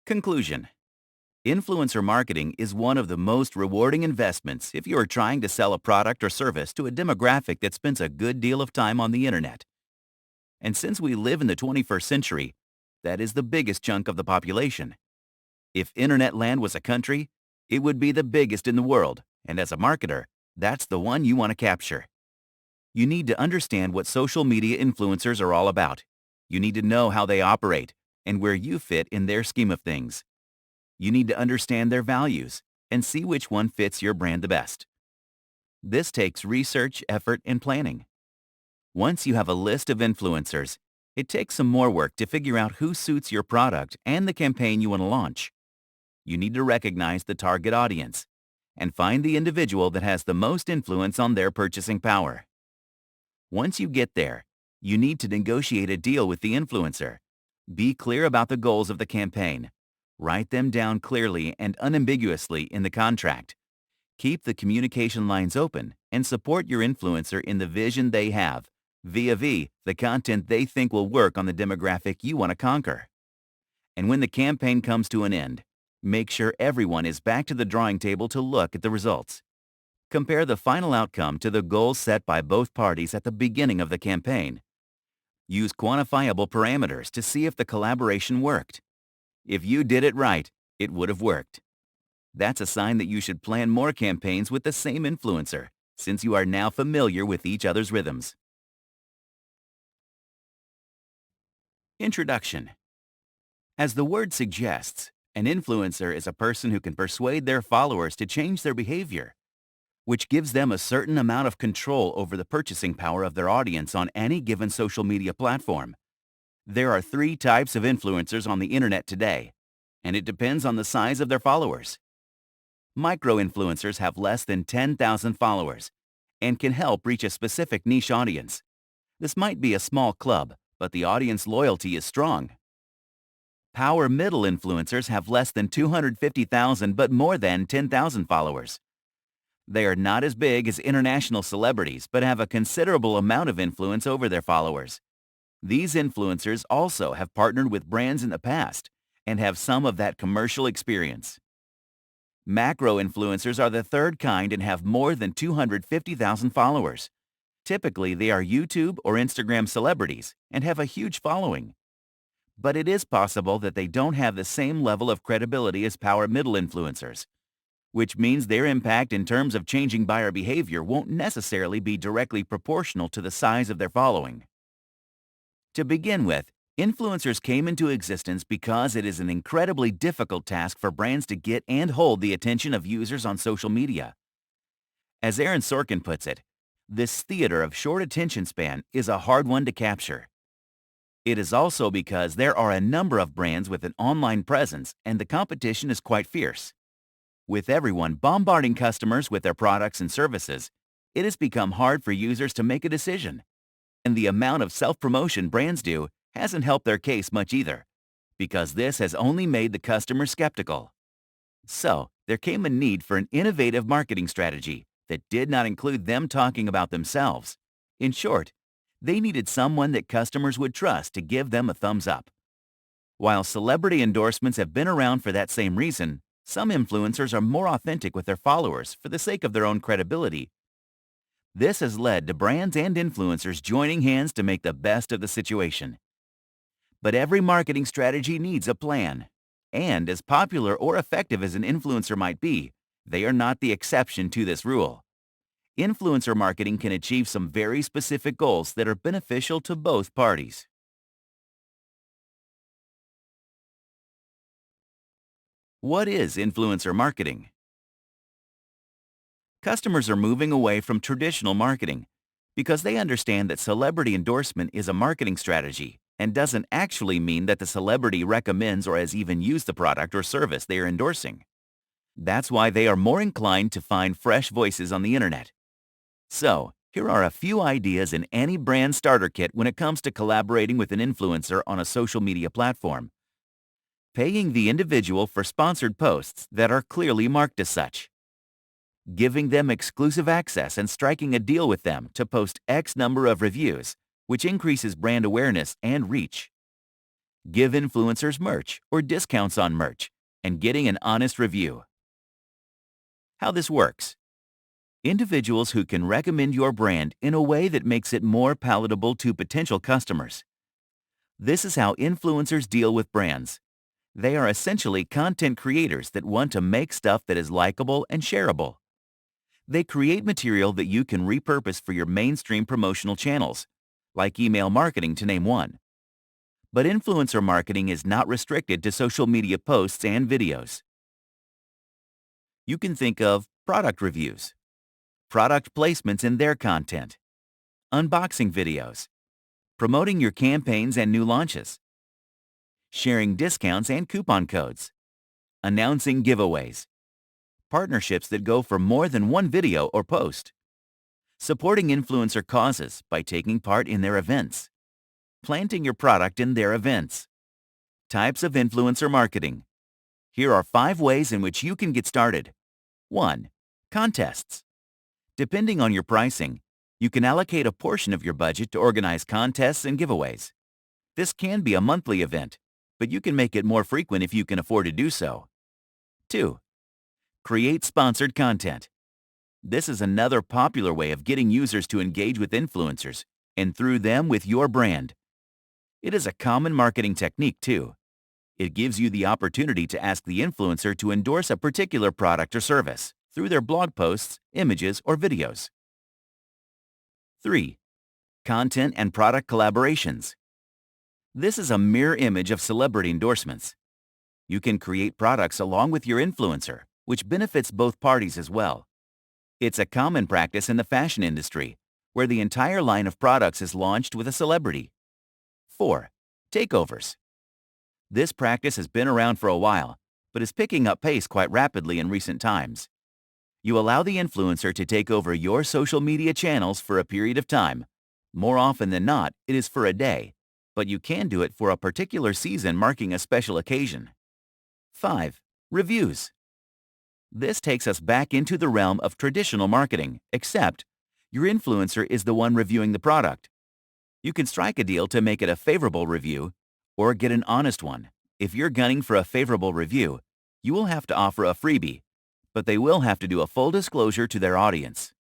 Conclusion. Influencer marketing is one of the most rewarding investments if you are trying to sell a product or service to a demographic that spends a good deal of time on the internet. And since we live in the 21st century, that is the biggest chunk of the population. If internet land was a country, it would be the biggest in the world, and as a marketer, that's the one you want to capture. You need to understand what social media influencers are all about. You need to know how they operate and where you fit in their scheme of things. You need to understand their values and see which one fits your brand the best. This takes research, effort, and planning. Once you have a list of influencers, it takes some more work to figure out who suits your product and the campaign you want to launch. You need to recognize the target audience and find the individual that has the most influence on their purchasing power. Once you get there, you need to negotiate a deal with the influencer. Be clear about the goals of the campaign. Write them down clearly and unambiguously in the contract. Keep the communication lines open and support your influencer in the vision they have, vis-a-vis the content they think will work on the demographic you want to conquer. And when the campaign comes to an end, make sure everyone is back to the drawing table to look at the results. Compare the final outcome to the goals set by both parties at the beginning of the campaign. Use quantifiable parameters to see if the collaboration worked. If you did it right, it would have worked. That's a sign that you should plan more campaigns with the same influencer, since you are now familiar with each other's rhythms. Introduction. As the word suggests, an influencer is a person who can persuade their followers to change their behavior, which gives them a certain amount of control over the purchasing power of their audience on any given social media platform. There are three types of influencers on the internet today, and it depends on the size of their followers. Micro-influencers have less than 10,000 followers and can help reach a specific niche audience. This might be a small club, but the audience loyalty is strong. Power middle influencers have less than 250,000 but more than 10,000 followers. They are not as big as international celebrities but have a considerable amount of influence over their followers. These influencers also have partnered with brands in the past and have some of that commercial experience. Macro influencers are the third kind and have more than 250,000 followers. Typically, they are YouTube or Instagram celebrities and have a huge following. But it is possible that they don't have the same level of credibility as power middle influencers, which means their impact in terms of changing buyer behavior won't necessarily be directly proportional to the size of their following. To begin with, influencers came into existence because it is an incredibly difficult task for brands to get and hold the attention of users on social media. As Aaron Sorkin puts it, this theater of short attention span is a hard one to capture. It is also because there are a number of brands with an online presence and the competition is quite fierce. With everyone bombarding customers with their products and services, it has become hard for users to make a decision. And the amount of self-promotion brands do hasn't helped their case much either, because this has only made the customer skeptical. So, there came a need for an innovative marketing strategy that did not include them talking about themselves. In short, they needed someone that customers would trust to give them a thumbs up. While celebrity endorsements have been around for that same reason, some influencers are more authentic with their followers for the sake of their own credibility. This has led to brands and influencers joining hands to make the best of the situation. But every marketing strategy needs a plan. And as popular or effective as an influencer might be, they are not the exception to this rule. Influencer marketing can achieve some very specific goals that are beneficial to both parties. What is influencer marketing? Customers are moving away from traditional marketing because they understand that celebrity endorsement is a marketing strategy and doesn't actually mean that the celebrity recommends or has even used the product or service they are endorsing. That's why they are more inclined to find fresh voices on the internet. So, here are a few ideas in any brand starter kit when it comes to collaborating with an influencer on a social media platform. Paying the individual for sponsored posts that are clearly marked as such. Giving them exclusive access and striking a deal with them to post X number of reviews, which increases brand awareness and reach. Give influencers merch or discounts on merch and getting an honest review. How this works. Individuals who can recommend your brand in a way that makes it more palatable to potential customers. This is how influencers deal with brands. They are essentially content creators that want to make stuff that is likable and shareable. They create material that you can repurpose for your mainstream promotional channels, like email marketing to name one. But influencer marketing is not restricted to social media posts and videos. You can think of product reviews, product placements in their content, unboxing videos, promoting your campaigns and new launches, sharing discounts and coupon codes, announcing giveaways, partnerships that go for more than one video or post, supporting influencer causes by taking part in their events, planting your product in their events. Types of influencer marketing. Here are 5 ways in which you can get started. 1. Contests. Depending on your pricing, you can allocate a portion of your budget to organize contests and giveaways. This can be a monthly event, but you can make it more frequent if you can afford to do so. 2. Create sponsored content. This is another popular way of getting users to engage with influencers, and through them with your brand. It is a common marketing technique too. It gives you the opportunity to ask the influencer to endorse a particular product or service through their blog posts, images, or videos. 3. Content and product collaborations. This is a mirror image of celebrity endorsements. You can create products along with your influencer, which benefits both parties as well. It's a common practice in the fashion industry, where the entire line of products is launched with a celebrity. 4. Takeovers. This practice has been around for a while, but is picking up pace quite rapidly in recent times. You allow the influencer to take over your social media channels for a period of time. More often than not, it is for a day, but you can do it for a particular season marking a special occasion. 5. Reviews. This takes us back into the realm of traditional marketing, except your influencer is the one reviewing the product. You can strike a deal to make it a favorable review, or get an honest one. If you're gunning for a favorable review, you will have to offer a freebie, but they will have to do a full disclosure to their audience.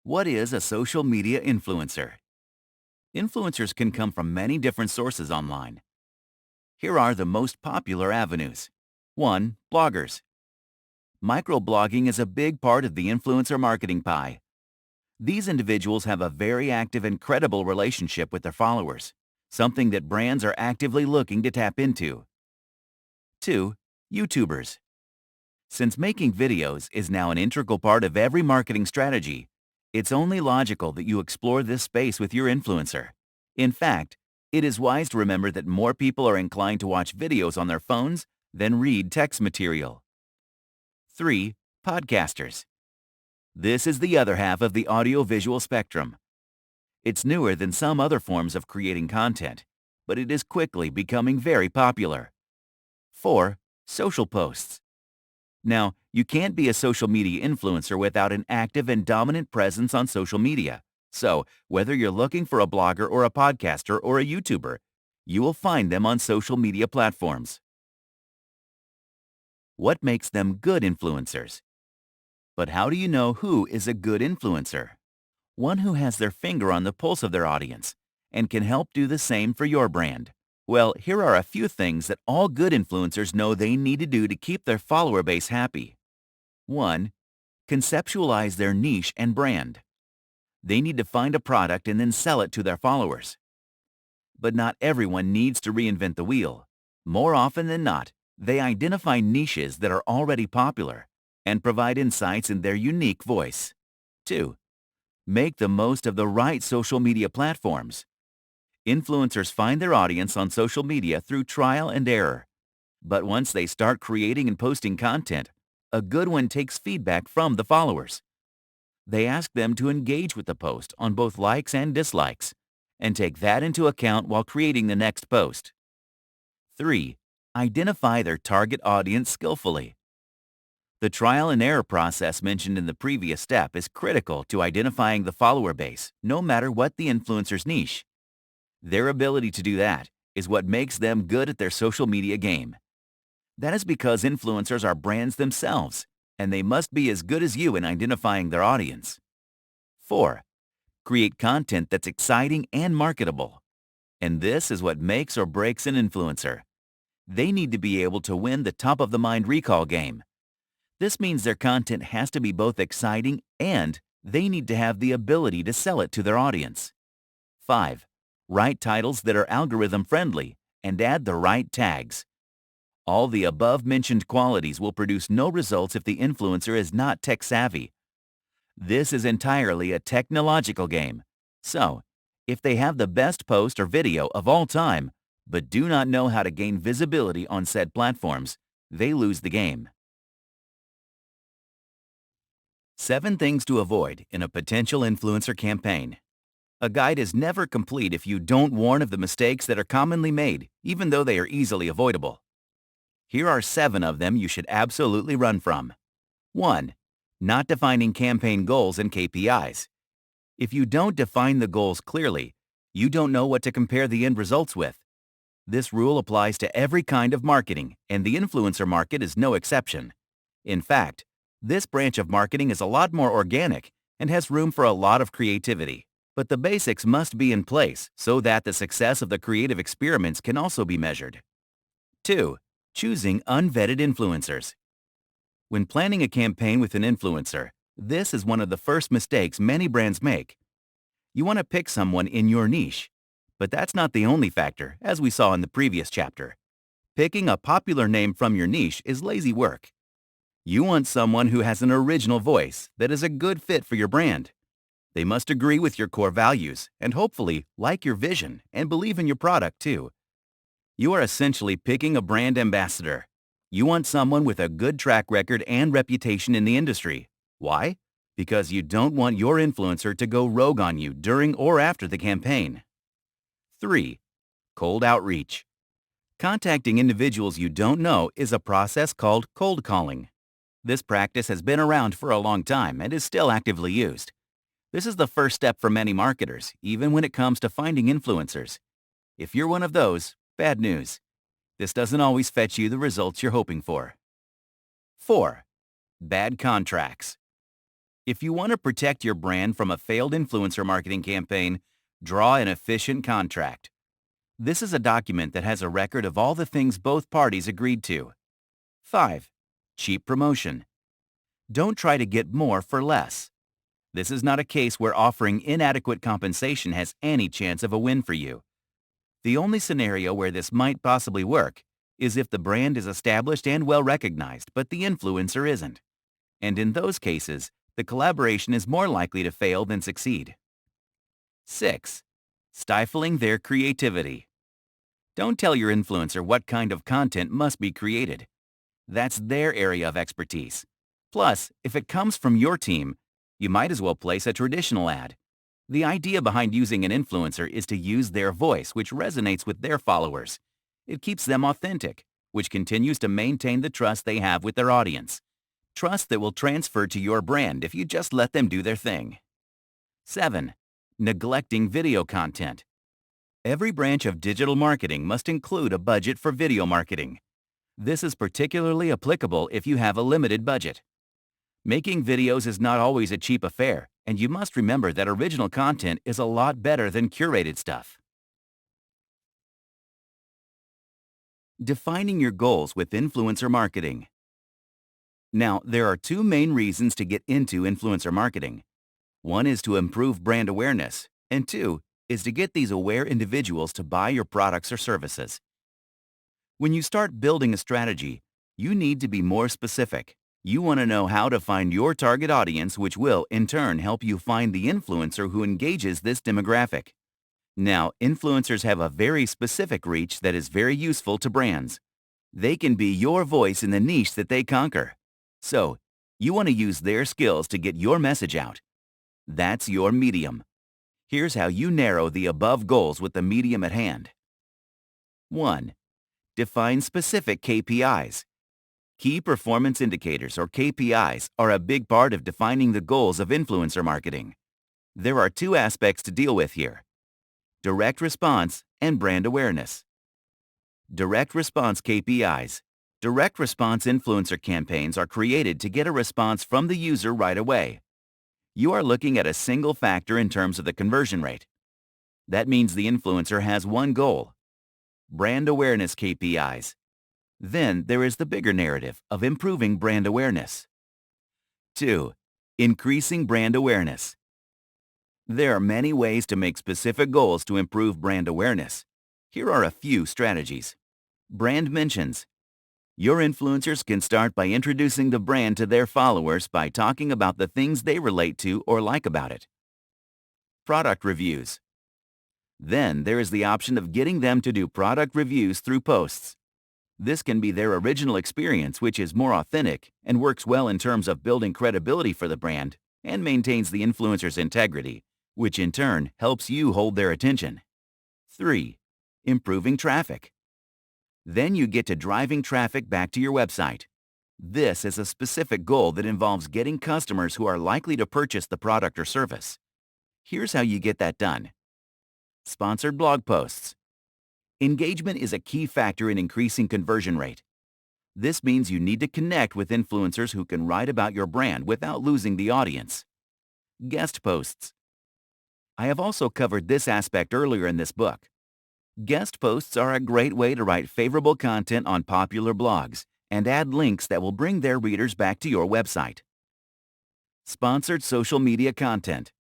What is a social media influencer? Influencers can come from many different sources online. Here are the most popular avenues. 1. Bloggers. Microblogging is a big part of the influencer marketing pie. These individuals have a very active and credible relationship with their followers, something that brands are actively looking to tap into. 2. YouTubers. Since making videos is now an integral part of every marketing strategy, it's only logical that you explore this space with your influencer. In fact, it is wise to remember that more people are inclined to watch videos on their phones than read text material. 3. Podcasters. This is the other half of the audio-visual spectrum. It's newer than some other forms of creating content, but it is quickly becoming very popular. 4. Social posts. Now, you can't be a social media influencer without an active and dominant presence on social media. So, whether you're looking for a blogger or a podcaster or a YouTuber, you will find them on social media platforms. What makes them good influencers? But how do you know who is a good influencer? One who has their finger on the pulse of their audience and can help do the same for your brand. Well, here are a few things that all good influencers know they need to do to keep their follower base happy. 1. Conceptualize their niche and brand. They need to find a product and then sell it to their followers. But not everyone needs to reinvent the wheel. More often than not, they identify niches that are already popular and provide insights in their unique voice. 2. Make the most of the right social media platforms. Influencers find their audience on social media through trial and error. But once they start creating and posting content, a good one takes feedback from the followers. They ask them to engage with the post on both likes and dislikes, and take that into account while creating the next post. 3. Identify their target audience skillfully. The trial and error process mentioned in the previous step is critical to identifying the follower base, no matter what the influencer's niche. Their ability to do that is what makes them good at their social media game. That is because influencers are brands themselves, and they must be as good as you in identifying their audience. 4. Create content that's exciting and marketable. And this is what makes or breaks an influencer. They need to be able to win the top-of-the-mind recall game. This means their content has to be both exciting and they need to have the ability to sell it to their audience. 5. Write titles that are algorithm-friendly and add the right tags. All the above-mentioned qualities will produce no results if the influencer is not tech-savvy. This is entirely a technological game. So, if they have the best post or video of all time, but do not know how to gain visibility on said platforms, they lose the game. 7 things to avoid in a potential influencer campaign. A guide is never complete if you don't warn of the mistakes that are commonly made, even though they are easily avoidable. Here are 7 of them you should absolutely run from. 1. Not defining campaign goals and KPIs. If you don't define the goals clearly, you don't know what to compare the end results with. This rule applies to every kind of marketing, and the influencer market is no exception. In fact, this branch of marketing is a lot more organic and has room for a lot of creativity. But the basics must be in place so that the success of the creative experiments can also be measured. 2. Choosing unvetted influencers. When planning a campaign with an influencer, this is one of the first mistakes many brands make. You want to pick someone in your niche. But that's not the only factor, as we saw in the previous chapter. Picking a popular name from your niche is lazy work. You want someone who has an original voice that is a good fit for your brand. They must agree with your core values and hopefully like your vision and believe in your product too. You are essentially picking a brand ambassador. You want someone with a good track record and reputation in the industry. Why? Because you don't want your influencer to go rogue on you during or after the campaign. 3. Cold outreach. Contacting individuals you don't know is a process called cold calling. This practice has been around for a long time and is still actively used. This is the first step for many marketers, even when it comes to finding influencers. If you're one of those, bad news. This doesn't always fetch you the results you're hoping for. 4. Bad contracts. If you want to protect your brand from a failed influencer marketing campaign, draw an efficient contract. This is a document that has a record of all the things both parties agreed to. 5. Cheap promotion. Don't try to get more for less. This is not a case where offering inadequate compensation has any chance of a win for you. The only scenario where this might possibly work is if the brand is established and well recognized, but the influencer isn't. And in those cases, the collaboration is more likely to fail than succeed. 6. Stifling their creativity. Don't tell your influencer what kind of content must be created. That's their area of expertise. Plus, if it comes from your team, you might as well place a traditional ad. The idea behind using an influencer is to use their voice, which resonates with their followers. It keeps them authentic, which continues to maintain the trust they have with their audience. Trust that will transfer to your brand if you just let them do their thing. 7. Neglecting video content. Every branch of digital marketing must include a budget for video marketing. This is particularly applicable if you have a limited budget. Making videos is not always a cheap affair, and you must remember that original content is a lot better than curated stuff. Defining your goals with influencer marketing. Now, there are 2 main reasons to get into influencer marketing. One is to improve brand awareness, and 2 is to get these aware individuals to buy your products or services. When you start building a strategy, you need to be more specific. You want to know how to find your target audience, which will, in turn, help you find the influencer who engages this demographic. Now, influencers have a very specific reach that is very useful to brands. They can be your voice in the niche that they conquer. So, you want to use their skills to get your message out. That's your medium. Here's how you narrow the above goals with the medium at hand. 1. Define specific KPIs. Key performance indicators, or KPIs, are a big part of defining the goals of influencer marketing. There are two aspects to deal with here: direct response and brand awareness. Direct response KPIs. Direct response influencer campaigns are created to get a response from the user right away. You are looking at a single factor in terms of the conversion rate. That means the influencer has one goal: brand awareness KPIs. Then there is the bigger narrative of improving brand awareness. 2. Increasing brand awareness. There are many ways to make specific goals to improve brand awareness. Here are a few strategies. Brand mentions. Your influencers can start by introducing the brand to their followers by talking about the things they relate to or like about it. Product reviews. Then there is the option of getting them to do product reviews through posts. This can be their original experience, which is more authentic and works well in terms of building credibility for the brand and maintains the influencer's integrity, which in turn helps you hold their attention. 3. Improving traffic. Then you get to driving traffic back to your website. This is a specific goal that involves getting customers who are likely to purchase the product or service. Here's how you get that done. Sponsored blog posts. Engagement is a key factor in increasing conversion rate. This means you need to connect with influencers who can write about your brand without losing the audience. Guest posts. I have also covered this aspect earlier in this book. Guest posts are a great way to write favorable content on popular blogs and add links that will bring their readers back to your website. Sponsored social media content.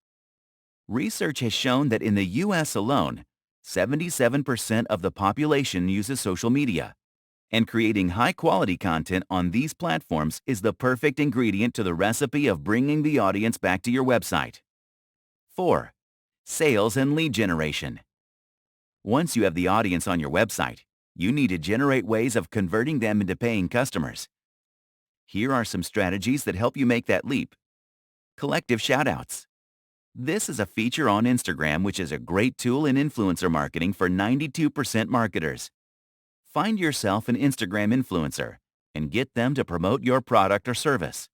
Research has shown that in the U.S. alone, 77% of the population uses social media, and creating high-quality content on these platforms is the perfect ingredient to the recipe of bringing the audience back to your website. 4. Sales and lead generation. Once you have the audience on your website, you need to generate ways of converting them into paying customers. Here are some strategies that help you make that leap. Collective shoutouts. This is a feature on Instagram which is a great tool in influencer marketing for 92% marketers. Find yourself an Instagram influencer and get them to promote your product or service.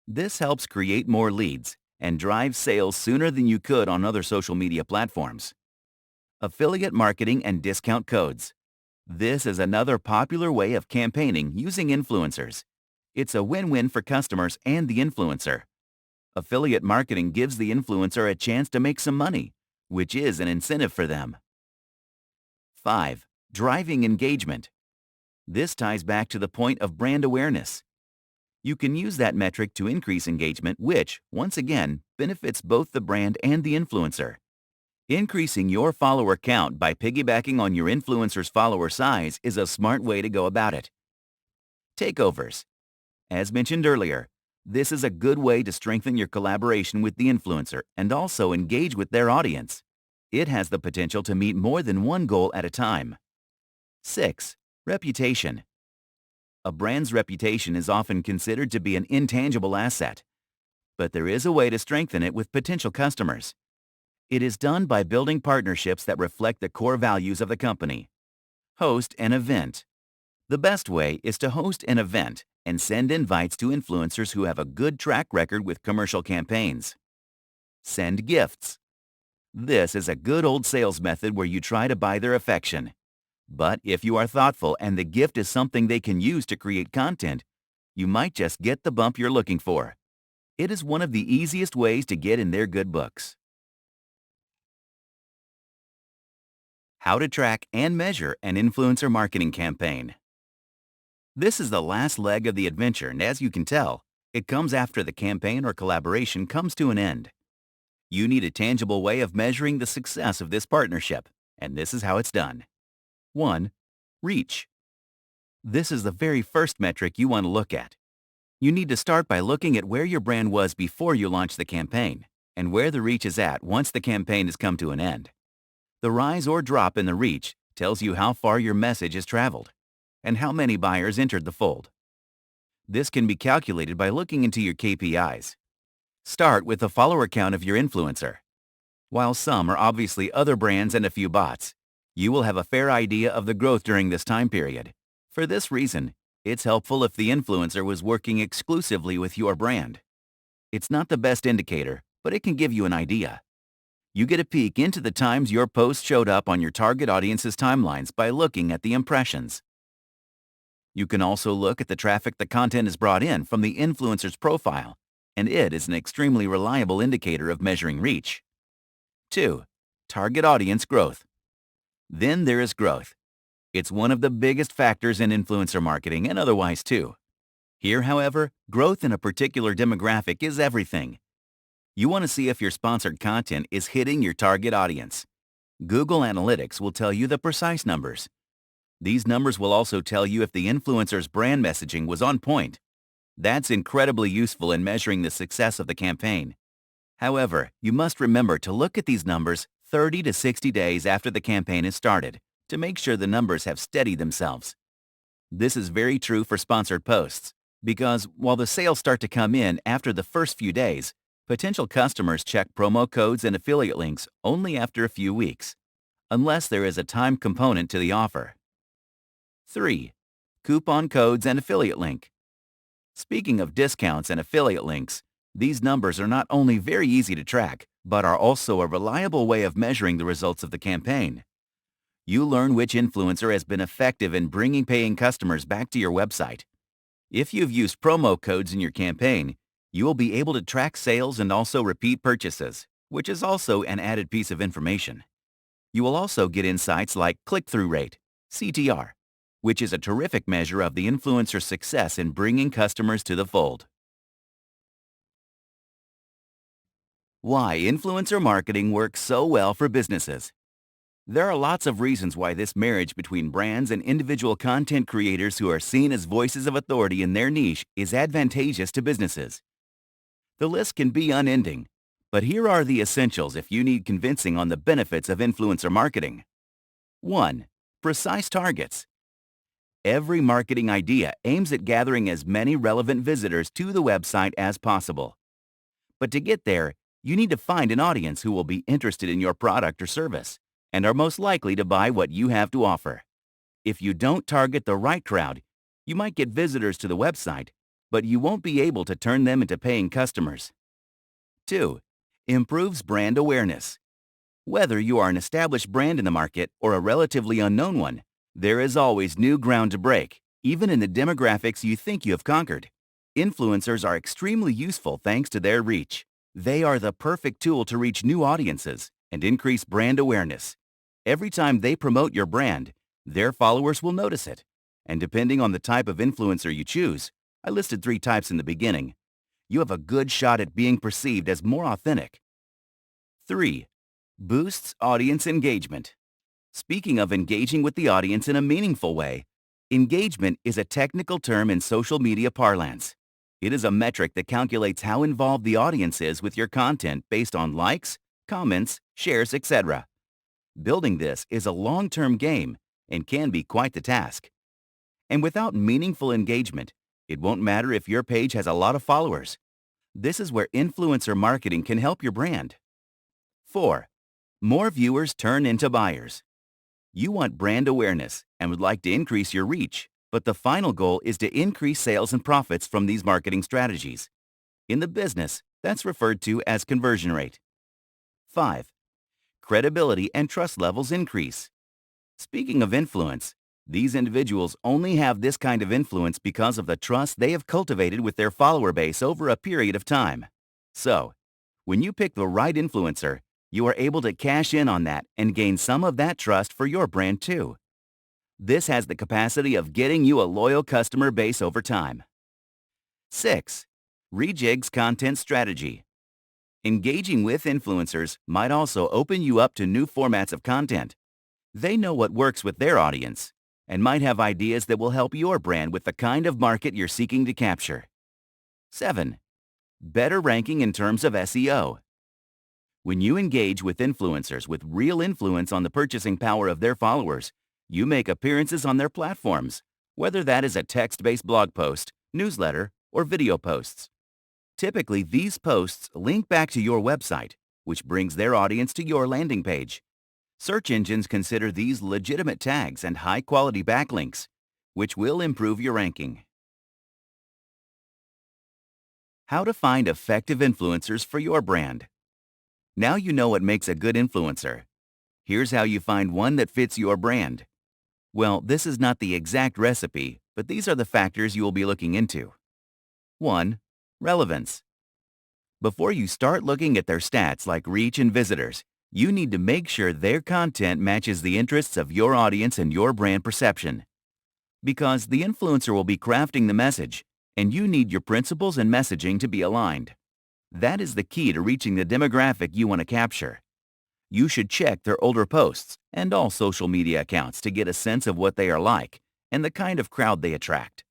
This helps create more leads and drive sales sooner than you could on other social media platforms. Affiliate marketing and discount codes. This is another popular way of campaigning using influencers. It's a win-win for customers and the influencer. Affiliate marketing gives the influencer a chance to make some money, which is an incentive for them. 5. Driving engagement. This ties back to the point of brand awareness. You can use that metric to increase engagement, which, once again, benefits both the brand and the influencer. Increasing your follower count by piggybacking on your influencer's follower size is a smart way to go about it. Takeovers. As mentioned earlier, this is a good way to strengthen your collaboration with the influencer and also engage with their audience. It has the potential to meet more than one goal at a time. 6. Reputation. A brand's reputation is often considered to be an intangible asset, but there is a way to strengthen it with potential customers. It is done by building partnerships that reflect the core values of the company. Host an event. The best way is to host an event and send invites to influencers who have a good track record with commercial campaigns. Send gifts. This is a good old sales method where you try to buy their affection. But if you are thoughtful and the gift is something they can use to create content, you might just get the bump you're looking for. It is one of the easiest ways to get in their good books. How to track and measure an influencer marketing campaign. This is the last leg of the adventure, and as you can tell, it comes after the campaign or collaboration comes to an end. You need a tangible way of measuring the success of this partnership, and this is how it's done. 1. Reach. This is the very first metric you want to look at. You need to start by looking at where your brand was before you launched the campaign, and where the reach is at once the campaign has come to an end. The rise or drop in the reach tells you how far your message has traveled and how many buyers entered the fold. This can be calculated by looking into your KPIs. Start with the follower count of your influencer. While some are obviously other brands and a few bots, you will have a fair idea of the growth during this time period. For this reason, It's helpful if the influencer was working exclusively with your brand. It's not the best indicator, but it can give you an idea. You get a peek into the times your post showed up on your target audience's timelines by looking at the impressions. You can also look at the traffic the content is brought in from the influencer's profile, and it is an extremely reliable indicator of measuring reach. 2. Target audience growth. Then there is growth. It's one of the biggest factors in influencer marketing and otherwise too. Here, however, growth in a particular demographic is everything. You want to see if your sponsored content is hitting your target audience. Google Analytics will tell you the precise numbers. These numbers will also tell you if the influencer's brand messaging was on point. That's incredibly useful in measuring the success of the campaign. However, you must remember to look at these numbers 30 to 60 days after the campaign is started to make sure the numbers have steadied themselves. This is very true for sponsored posts, because while the sales start to come in after the first few days, potential customers check promo codes and affiliate links only after a few weeks, unless there is a time component to the offer. 3. Coupon codes and affiliate link. Speaking of discounts and affiliate links, these numbers are not only very easy to track, but are also a reliable way of measuring the results of the campaign. You learn which influencer has been effective in bringing paying customers back to your website. If you've used promo codes in your campaign, you will be able to track sales and also repeat purchases, which is also an added piece of information. You will also get insights like click-through rate, CTR, which is a terrific measure of the influencer's success in bringing customers to the fold. Why influencer marketing works so well for businesses. There are lots of reasons why this marriage between brands and individual content creators who are seen as voices of authority in their niche is advantageous to businesses. The list can be unending, but here are the essentials if you need convincing on the benefits of influencer marketing. 1. Precise targets. Every marketing idea aims at gathering as many relevant visitors to the website as possible. But to get there, you need to find an audience who will be interested in your product or service and are most likely to buy what you have to offer. If you don't target the right crowd, you might get visitors to the website, but you won't be able to turn them into paying customers. 2. Improves brand awareness. Whether you are an established brand in the market or a relatively unknown one, there is always new ground to break, even in the demographics you think you have conquered. Influencers are extremely useful thanks to their reach. They are the perfect tool to reach new audiences and increase brand awareness. Every time they promote your brand, their followers will notice it. And depending on the type of influencer you choose, I listed 3 types in the beginning, you have a good shot at being perceived as more authentic. 3. Boosts audience engagement. Speaking of engaging with the audience in a meaningful way, engagement is a technical term in social media parlance. It is a metric that calculates how involved the audience is with your content based on likes, comments, shares, etc. Building this is a long-term game and can be quite the task. And without meaningful engagement, it won't matter if your page has a lot of followers. This is where influencer marketing can help your brand. 4. More viewers turn into buyers. You want brand awareness and would like to increase your reach, but the final goal is to increase sales and profits from these marketing strategies. In the business, that's referred to as conversion rate. 5. Credibility and trust levels increase. Speaking of influence, these individuals only have this kind of influence because of the trust they have cultivated with their follower base over a period of time. So, when you pick the right influencer, you are able to cash in on that and gain some of that trust for your brand too. This has the capacity of getting you a loyal customer base over time. 6. Rejigs content strategy. Engaging with influencers might also open you up to new formats of content. They know what works with their audience and might have ideas that will help your brand with the kind of market you're seeking to capture. 7. Better ranking in terms of SEO. When you engage with influencers with real influence on the purchasing power of their followers, you make appearances on their platforms, whether that is a text-based blog post, newsletter, or video posts. Typically, these posts link back to your website, which brings their audience to your landing page. Search engines consider these legitimate tags and high-quality backlinks, which will improve your ranking. How to find effective influencers for your brand. Now you know what makes a good influencer. Here's how you find one that fits your brand. Well, this is not the exact recipe, but these are the factors you will be looking into. 1. Relevance. Before you start looking at their stats like reach and visitors, you need to make sure their content matches the interests of your audience and your brand perception. Because the influencer will be crafting the message, and you need your principles and messaging to be aligned. That is the key to reaching the demographic you want to capture. You should check their older posts and all social media accounts to get a sense of what they are like and the kind of crowd they attract.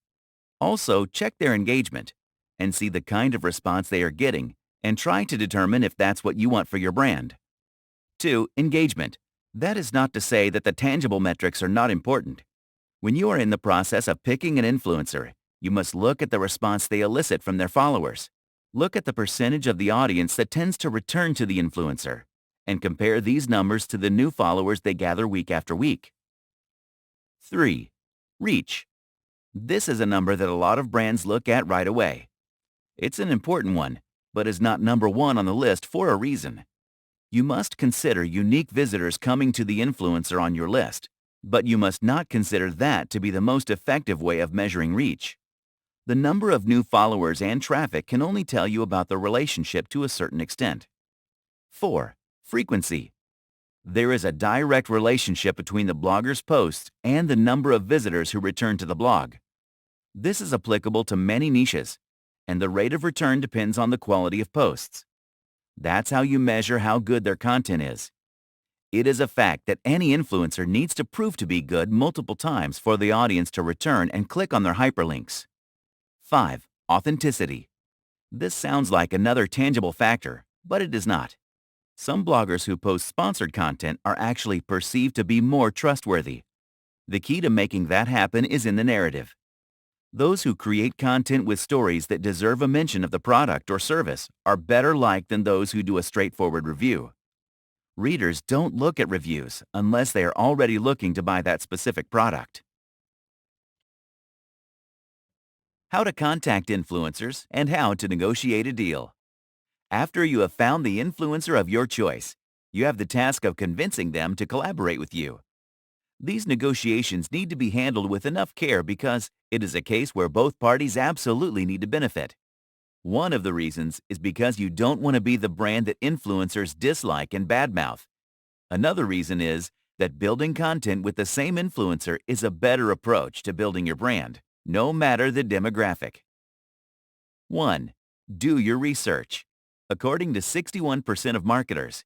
Also, check their engagement and see the kind of response they are getting and try to determine if that's what you want for your brand. 2. Engagement. That is not to say that the tangible metrics are not important. When you are in the process of picking an influencer, you must look at the response they elicit from their followers. Look at the percentage of the audience that tends to return to the influencer, and compare these numbers to the new followers they gather week after week. 3. Reach. This is a number that a lot of brands look at right away. It's an important one, but is not number one on the list for a reason. You must consider unique visitors coming to the influencer on your list, but you must not consider that to be the most effective way of measuring reach. The number of new followers and traffic can only tell you about the relationship to a certain extent. 4. Frequency. There is a direct relationship between the blogger's posts and the number of visitors who return to the blog. This is applicable to many niches, and the rate of return depends on the quality of posts. That's how you measure how good their content is. It is a fact that any influencer needs to prove to be good multiple times for the audience to return and click on their hyperlinks. 5. Authenticity. This sounds like another tangible factor, but it is not. Some bloggers who post sponsored content are actually perceived to be more trustworthy. The key to making that happen is in the narrative. Those who create content with stories that deserve a mention of the product or service are better liked than those who do a straightforward review. Readers don't look at reviews unless they are already looking to buy that specific product. How to contact influencers and how to negotiate a deal. After you have found the influencer of your choice, you have the task of convincing them to collaborate with you. These negotiations need to be handled with enough care because it is a case where both parties absolutely need to benefit. One of the reasons is because you don't want to be the brand that influencers dislike and badmouth. Another reason is that building content with the same influencer is a better approach to building your brand, no matter the demographic. 1. Do your research. According to 61% of marketers,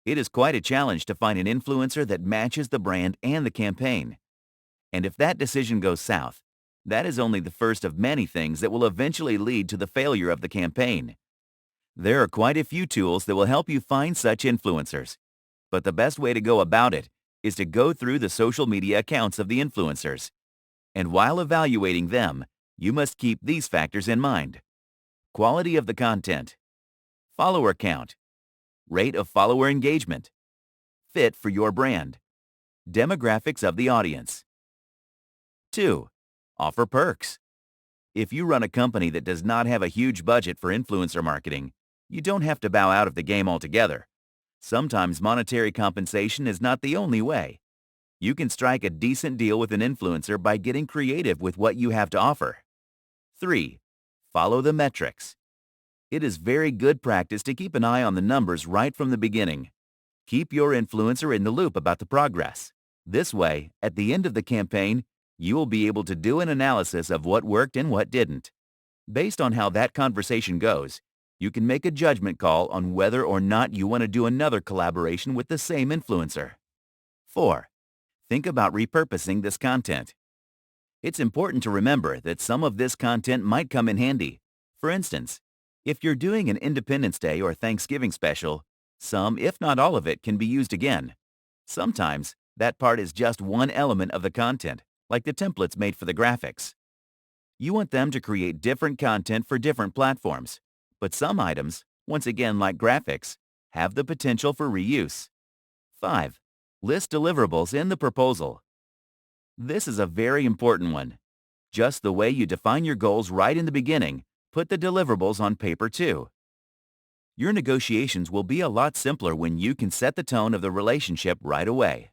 it is quite a challenge to find an influencer that matches the brand and the campaign. And if that decision goes south, that is only the first of many things that will eventually lead to the failure of the campaign. There are quite a few tools that will help you find such influencers, but the best way to go about it is to go through the social media accounts of the influencers. And while evaluating them, you must keep these factors in mind. Quality of the content, follower count, rate of follower engagement, fit for your brand, demographics of the audience. 2. Offer perks. If you run a company that does not have a huge budget for influencer marketing, you don't have to bow out of the game altogether. Sometimes monetary compensation is not the only way. You can strike a decent deal with an influencer by getting creative with what you have to offer. 3. Follow the metrics. It is very good practice to keep an eye on the numbers right from the beginning. Keep your influencer in the loop about the progress. This way, at the end of the campaign, you will be able to do an analysis of what worked and what didn't. Based on how that conversation goes, you can make a judgment call on whether or not you want to do another collaboration with the same influencer. 4. Think about repurposing this content. It's important to remember that some of this content might come in handy. For instance, if you're doing an Independence Day or Thanksgiving special, some, if not all of it, can be used again. Sometimes, that part is just one element of the content, like the templates made for the graphics. You want them to create different content for different platforms, but some items, once again like graphics, have the potential for reuse. 5. List deliverables in the proposal. This is a very important one. Just the way you define your goals right in the beginning, put the deliverables on paper too. Your negotiations will be a lot simpler when you can set the tone of the relationship right away.